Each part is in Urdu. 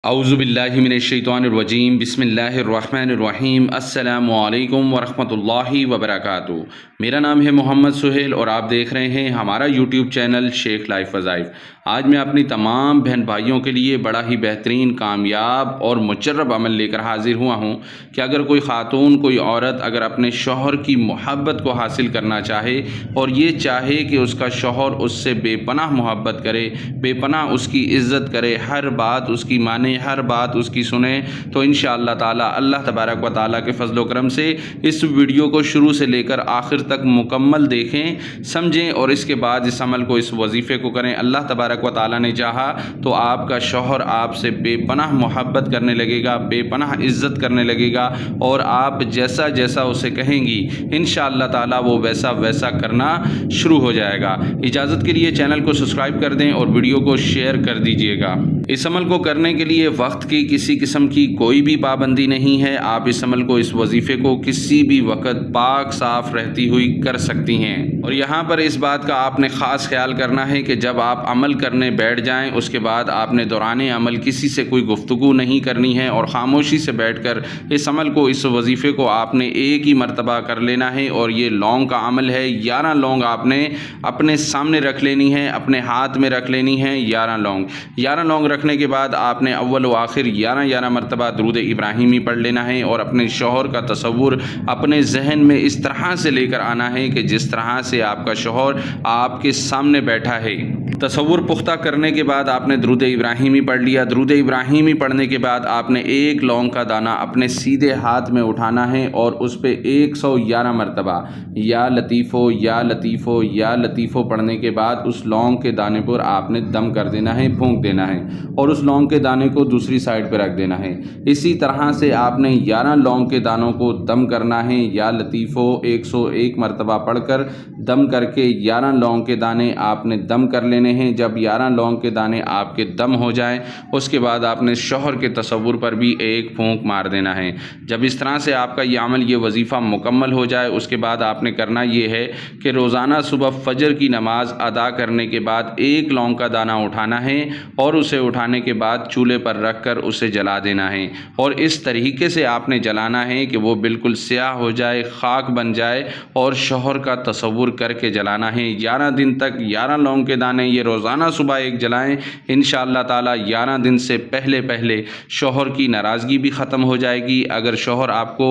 اعوذ باللہ من الشیطان الرجیم بسم اللہ الرحمن الرحیم السلام علیکم ورحمۃ اللہ وبرکاتہ۔ میرا نام ہے محمد سہیل اور آپ دیکھ رہے ہیں ہمارا یوٹیوب چینل شیخ لائف وظائف۔ آج میں اپنی تمام بہن بھائیوں کے لیے بڑا ہی بہترین، کامیاب اور مجرب عمل لے کر حاضر ہوا ہوں کہ اگر کوئی خاتون، کوئی عورت اگر اپنے شوہر کی محبت کو حاصل کرنا چاہے اور یہ چاہے کہ اس کا شوہر اس سے بے پناہ محبت کرے، بے پناہ اس کی عزت کرے، ہر بات اس کی مانے، ہر بات اس کی سنیں، تو انشاءاللہ تعالی اللہ تبارک و تعالیٰ کے فضل و کرم سے اس ویڈیو کو شروع سے لے کر آخر تک مکمل دیکھیں، سمجھیں اور اس کے بعد اس عمل کو، اس وظیفے کو کریں۔ اللہ تبارک و تعالیٰ نے چاہا تو آپ کا شوہر آپ سے بے پناہ محبت کرنے لگے گا، بے پناہ عزت کرنے لگے گا، اور آپ جیسا جیسا اسے کہیں گی انشاءاللہ تعالیٰ وہ ویسا ویسا کرنا شروع ہو جائے گا۔ اجازت کے لیے چینل کو سبسکرائب کر دیں اور ویڈیو کو شیئر کر دیجئے گا۔ اس عمل کو کرنے کے لیے وقت کی کسی قسم کی کوئی بھی پابندی نہیں ہے۔ آپ اس عمل کو، اس وظیفے کو کسی بھی وقت پاک صاف رہتی ہوئی کر سکتی ہیں۔ اور یہاں پر اس بات کا آپ نے خاص خیال کرنا ہے کہ جب آپ عمل کرنے بیٹھ جائیں اس کے بعد آپ نے دوران عمل کسی سے کوئی گفتگو نہیں کرنی ہے، اور خاموشی سے بیٹھ کر اس عمل کو، اس وظیفے کو آپ نے ایک ہی مرتبہ کر لینا ہے۔ اور یہ لونگ کا عمل ہے، 11 لونگ آپ نے اپنے سامنے رکھ لینی ہے، اپنے ہاتھ میں رکھ لینی ہے 11 لونگ۔ 11 لونگ رکھنے کے بعد آپ نے اول و آخر 11 مرتبہ درود ابراہیمی پڑھ لینا ہے، اور اپنے شوہر کا تصور اپنے ذہن میں اس طرح سے لے کر آنا ہے کہ جس طرح سے آپ کا شوہر آپ کے سامنے بیٹھا ہے۔ تصور پختہ کرنے کے بعد آپ نے درود ابراہیمی پڑھ لیا۔ درود ابراہیمی پڑھنے کے بعد آپ نے ایک لونگ کا دانہ اپنے سیدھے ہاتھ میں اٹھانا ہے اور اس پہ 111 مرتبہ یا لطیفو یا لطیفو یا لطیفو پڑھنے کے بعد اس لونگ کے دانے پر آپ نے دم کر دینا ہے، پھونک دینا ہے، اور اس لونگ کے دانے کو دوسری سائڈ پہ رکھ دینا ہے۔ اسی طرح سے آپ نے 11 لونگ کے دانوں کو دم کرنا ہے، یا لطیفو 101 مرتبہ پڑھ کر دم کر کے 11 لونگ کے دانے آپ نے دم کر لینے ہیں۔ جب 11 لونگ کے دانے آپ کے دم ہو جائیں اس کے بعد آپ نے شوہر کے تصور پر بھی ایک پھونک مار دینا ہے۔ جب اس طرح سے آپ کا یہ عمل، یہ وظیفہ مکمل ہو جائے اس کے بعد آپ نے کرنا یہ ہے کہ روزانہ صبح فجر کی نماز ادا کرنے کے بعد ایک لونگ کا دانہ اٹھانا ہے، اور اسے اٹھانے کے بعد چولہے پر رکھ کر اسے جلا دینا ہے، اور اس طریقے سے آپ نے جلانا ہے کہ وہ بالکل سیاہ ہو جائے، خاک بن جائے، اور شوہر کا تصور کر کے جلانا ہے 11 دن تک۔ 11 لونگ کے دانے یہ روزانہ صبح ایک جلائیں، انشاءاللہ تعالی 11 دن سے پہلے پہلے شوہر کی ناراضگی بھی ختم ہو جائے گی۔ اگر شوہر آپ کو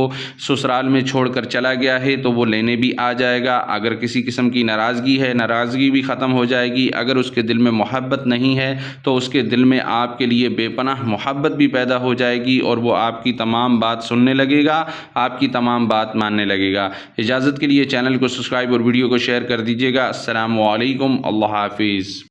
سسرال میں چھوڑ کر چلا گیا ہے تو وہ لینے بھی آ جائے گا۔ اگر کسی قسم کی ناراضگی ہے، ناراضگی بھی ختم ہو جائے گی۔ اگر اس کے دل میں محبت نہیں ہے تو اس کے دل میں آپ کے لیے بے پناہ محبت بھی پیدا ہو جائے گی، اور وہ آپ کی تمام بات سننے لگے گا، آپ کی تمام بات ماننے لگے گا۔ اجازت کے لیے چینل کو سبسکرائب اور ویڈیو کو شیئر کر دیجیے گا۔ السلام علیکم، اللہ حافظ۔